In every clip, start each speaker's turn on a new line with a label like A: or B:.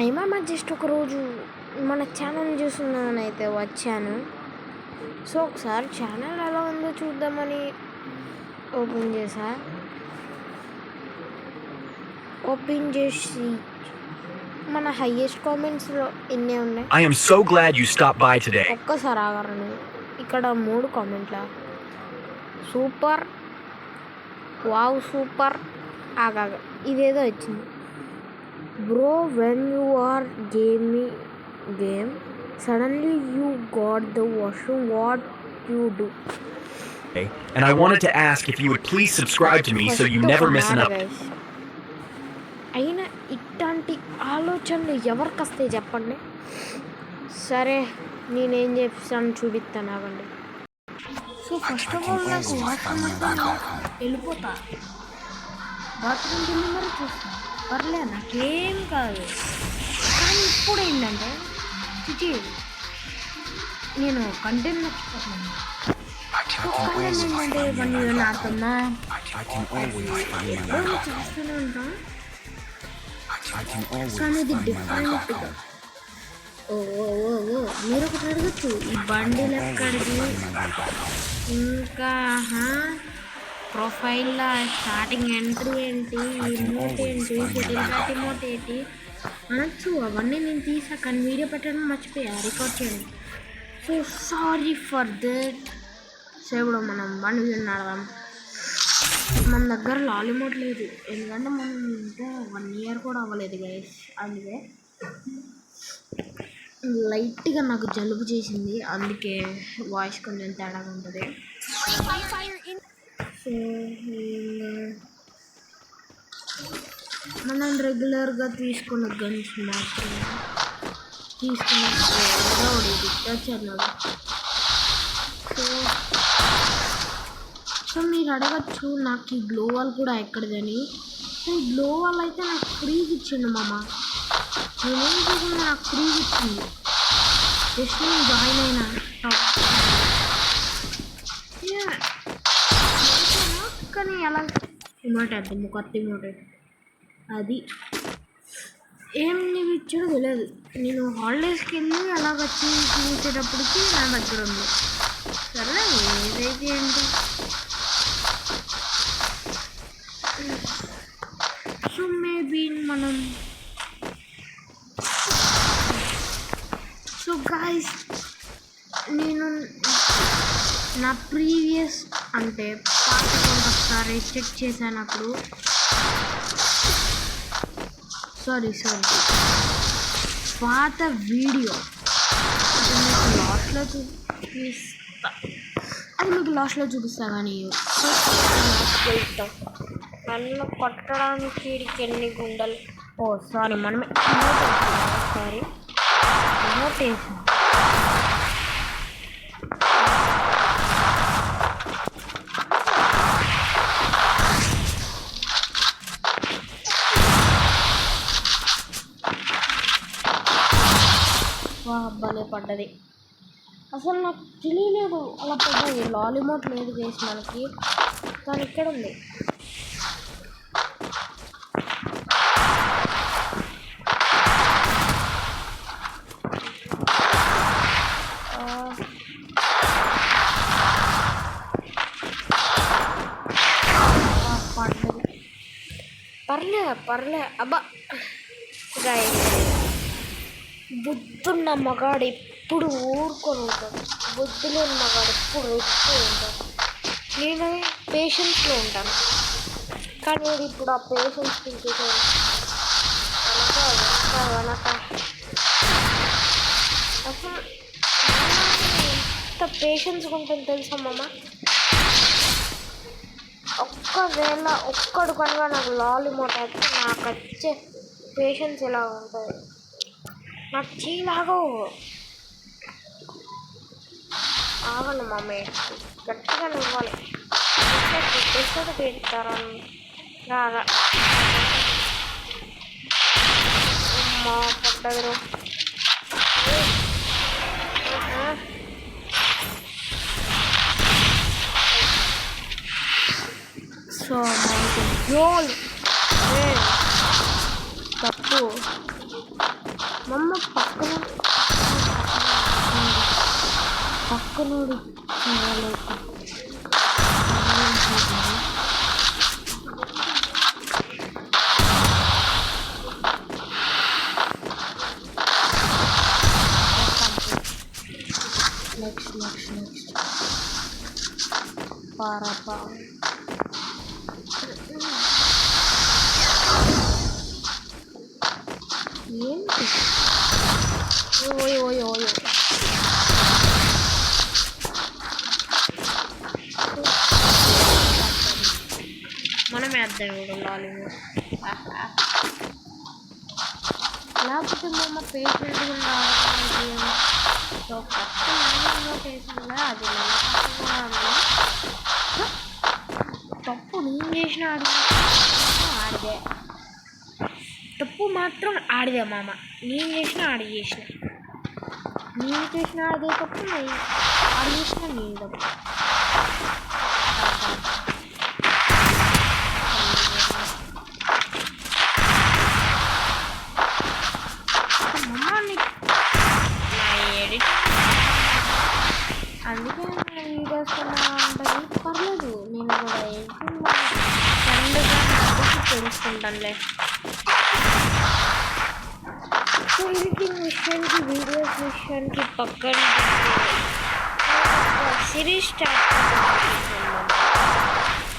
A: అయినా జస్ట్ ఒకరోజు మన ఛానల్ చూస్తున్నానని అయితే వచ్చాను. సో ఒకసారి ఛానల్ ఎలా ఉందో చూద్దామని ఓపెన్ చేశా. ఓపెన్ చేసి మన హైయెస్ట్ కామెంట్స్లో ఎన్నే ఉన్నాయి.
B: I am so glad you stopped by today.
A: ఒక్కసారి ఆగరను. ఇక్కడ 3 కామెంట్ల సూపర్, వావ్ సూపర్, ఆగాగ ఇదేదో వచ్చింది. Bro when you are game suddenly you got the washroom what you do.
B: And I wanted to ask if you would please subscribe to me so you never miss an update.
A: అయినా ఇట్లాంటి ఆలోచనలు ఎవరికి వస్తాయి చెప్పండి. సరే నేనేం చేస్తాను చూపిస్తాను ఆగండి. సో ఫస్ట్ ఆఫ్ ఆల్ నాకు వాష్రూమ్ వెళ్ళిపోతా, బాత్రూమ్కి వెళ్ళి మరి చూస్తాను, పర్లేదు నాకేం కాదు. కానీ ఇప్పుడు ఏంటంటే చిచి నేను కంటెంట్ నచ్చిపోతున్నాను. ఏంటంటే ఇవన్నీ ఆడుతున్నా చేస్తూనే ఉంటాం, కానీ ఇది డిఫరెంట్గా. ఓ మీరు ఒకటి అడగచ్చు, ఈ బండిలు ఎక్కడిది, ఇంకా ప్రొఫైల్లో స్టార్టింగ్ ఎంట్రీ ఏంటి, ఇమోట్ ఏంటి, షటిల్ బ్యాట్ ఇమోట్ ఏంటి అనొచ్చు. అవన్నీ నేను తీసా, కానీ వీడియో పెట్టడం మర్చిపోయా రికార్డ్ చేయడం. So sorry for that. So ఇప్పుడు మనం బండి నడదాం. మన దగ్గర లాలీమోట్ లేదు, ఎందుకంటే మనం ఇంకా 1 year కూడా అవ్వలేదు గైస్. అందుకే లైట్గా నాకు జలుబు చేసింది, అందుకే వాయిస్ కొంచెం తేడాగా ఉంటుంది. సో మనం రెగ్యులర్గా తీసుకున్న గన్స్ మాత్రమే తీసుకున్న. సో మీరు అడగచ్చు నాకు ఈ గ్లో వాల్ కూడా ఎక్కడిదని. సో ఈ గ్లో వాల్ అయితే నాకు ఫ్రీగా ఇచ్చిండు మామ. నేనేం చేయకుండా నాకు ఫ్రీగా ఇచ్చింది, జస్ట్ నేను జాయిన్ అయినా. కానీ ఎలా ఇమోట్ వేద్దాం, కొత్త ఇమోట్ అది ఏం నీకు ఇచ్చాడో తెలియదు. నేను హాలిడేస్కి వెళ్ళి అలాగ వచ్చి చూసేటప్పటికి నా దగ్గర ఉంది. సరే ఏదైతే ఏంటి. సో మేబీ మనం సో గాయ్స్ నేను నా ప్రీవియస్ అంటే పాత ఒకసారి చెక్ చేశానప్పుడు సారీ పాత వీడియో మీకు లాస్ట్లో చూపిస్తా కానీ నన్ను కొట్టడానికి ఎన్ని గుండెలు. ఓ సారీ మనమే సారీ ఇమోట్ వేసాం. భలే పడ్డది, అసలు నాకు తెలియలేదు అలా పడ్డది. లాలీమోట్ లేదు చేసి మనకి, కానీ ఇక్కడ ఉంది. పర్లే అబ్బా. బుద్ధున్న మగాడు ఎప్పుడు ఊరుకొని ఉంటాడు, బుద్ధులేని మగాడు ఎప్పుడు ఉంటాడు. నేను పేషెన్స్లో ఉంటాను, కానీ ఇప్పుడు ఆ పేషెన్స్ తీసేసాను. అసలు ఎంత పేషెన్స్గా ఉంటుంది తెలుసా మామ. ఒక్కవేళ ఒక్కడు కనుక నాకు లాలీమోట్ అయితే నాకు వచ్చే పేషెన్స్ ఇలా ఉంటుంది. నాకు చీలాగో ఆగండి మమ్మీ, గట్టిగా ఇవ్వాలి. ఎక్కడ పెడతారని రాగా అమ్మా పడ్డరు. సో మైక్ రోల్ తప్పు. మమ్మ పక్కనోడు నెక్స్ట్ పారపా ఏంటి ఓయ్ మనం వేద్దాం ఇప్పుడు లాలీవుడ్ లేకపోతే మా పేషెంట్ సో ఫస్ట్ చేసిందా అది తప్పు నేను చేసిన ఆడిదే తప్పు మాత్రం ఆడిదే మామ నేను చేసిన ఆడి చేసిన నేను చేసిన ఆడిదే తప్పు ఆడి చేసిన నేను తప్పు అందుకే వీడియోస్ ఉంటుంది పర్లేదు నేను కూడా తెలుసుకుంటానులే సో ఎడిటింగ్ విషయానికి వీడియోస్ విషయానికి పక్కన సిరీస్ స్టార్ట్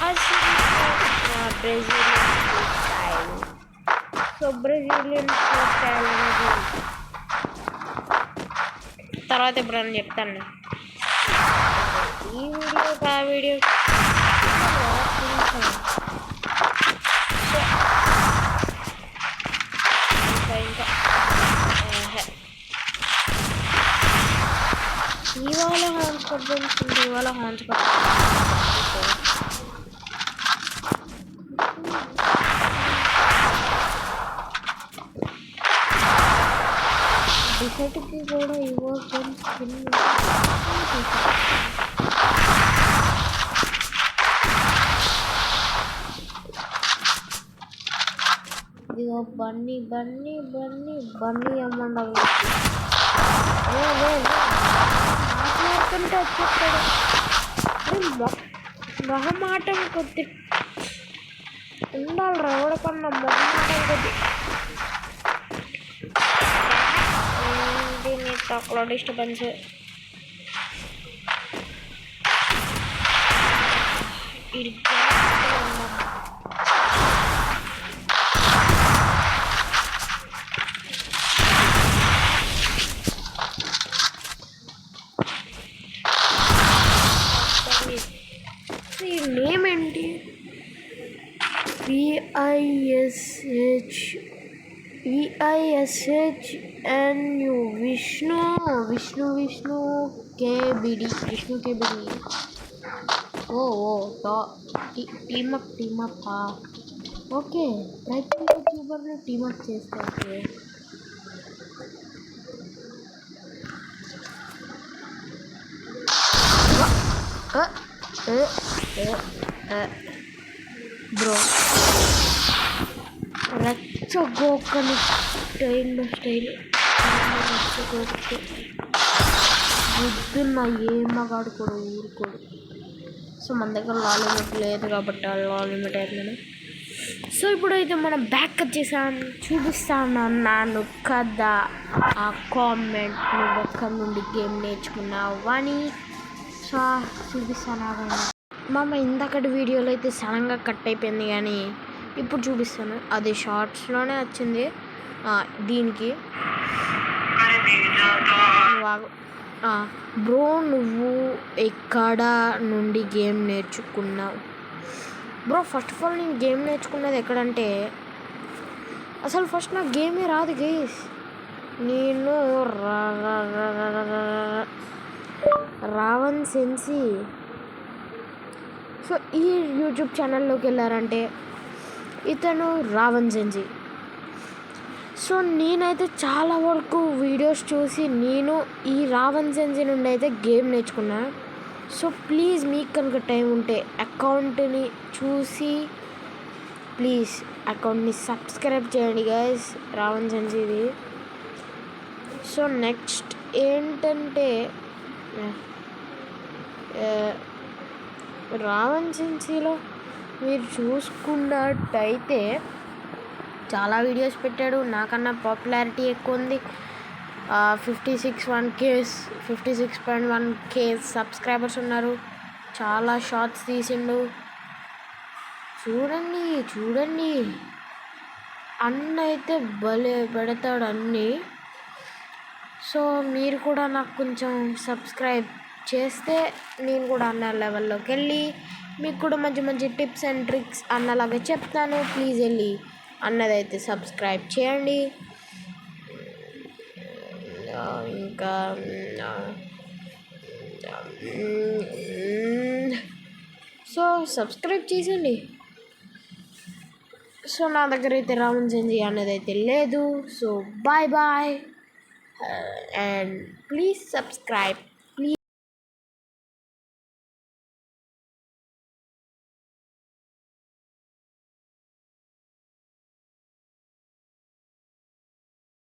A: ఆ series Brazilian style so Brazilian style అనేది తర్వాత ఎప్పుడైనా చెప్తాను ఈ వీడియో ఆ వీడియో ఇవాళ హాన్స్ పడుతుంది ఇవాళ హాన్స్ డిసైడ్కి కూడా ఇవ్వాలి ఇదిగో బన్నీ అమ్మండాలి మాట్లాడుతుంటే వచ్చేస్తాడు మొహమాటం కొద్ది ఉండాలి ఎవడకన్నా మొహమాటం కొద్ది ఏంటి నీ తక్కువ డిస్టర్బెన్స్ ఇది నేమ్ ఏంటి VISHNU విష్ణు కేబిడి టీమప్ ఓకే ప్రతి యూట్యూబర్ని టీమప్ చేస్తారు బ్రో రెచ్చగోకని స్టైల్ రెచ్చగోకి బుద్ధున్న ఏ మగాడు కూడా ఊరుకోడు సో మన దగ్గర లాలిమిట్ లేదు కాబట్టి లాలిమిట్ అయిపోయాను సో ఇప్పుడైతే మనం బ్యాక్ వచ్చేసాం చూపిస్తాను అన్నాను కదా ఆ కామెంట్ నువ్వు ఎక్కడి నుండి గేమ్ నేర్చుకున్నావు అని సో చూపిస్తాను మామ ఇందాకటి వీడియోలో అయితే సడన్గా కట్ అయిపోయింది కానీ ఇప్పుడు చూపిస్తాను అది షార్ట్స్లోనే వచ్చింది దీనికి బ్రో నువ్వు ఎక్కడ నుండి గేమ్ నేర్చుకున్నావు బ్రో ఫస్ట్ ఆఫ్ ఆల్ నేను గేమ్ నేర్చుకున్నది ఎక్కడంటే అసలు ఫస్ట్ నాకు గేమే రాదు గైస్ నేను రావణ్ సెన్సి సో ఈ యూట్యూబ్ ఛానల్లోకి వెళ్ళారంటే ఇతను రావణ్ సెన్సి సో నేనైతే చాలా వరకు వీడియోస్ చూసి నేను ఈ రావణ్ సెన్సి నుండి అయితే గేమ్ నేర్చుకున్నాను సో ప్లీజ్ మీకు కనుక టైం ఉంటే అకౌంట్ని చూసి ప్లీజ్ అకౌంట్ని సబ్స్క్రైబ్ చేయండి గైస్ రావణ్ సెన్సిది సో నెక్స్ట్ ఏంటంటే రావణ్ సెన్సీలో మీరు చూసుకున్నట్టయితే చాలా వీడియోస్ పెట్టాడు. నాకన్నా పాపులారిటీ ఎక్కువ ఉంది. 56.1K సబ్స్క్రైబర్స్ ఉన్నారు. చాలా షార్ట్స్ తీసిండు. చూడండి అన్న అయితే భలే పెడతాడు అన్నీ. సో మీరు కూడా నాకు కొంచెం సబ్స్క్రైబ్ చేస్తే నేను కూడా అన్న లెవెల్లోకి వెళ్ళి మీకు కూడా మంచి మంచి టిప్స్ అండ్ ట్రిక్స్ అన్నలాగా చెప్తాను. ప్లీజ్ వెళ్ళి అన్నదైతే సబ్స్క్రైబ్ చేయండి. ఇంకా సో సబ్స్క్రైబ్ చేసేయండి. సో నా దగ్గర అయితే రావణ్ సెన్సీ అనేది అయితే లేదు. So bye and please subscribe.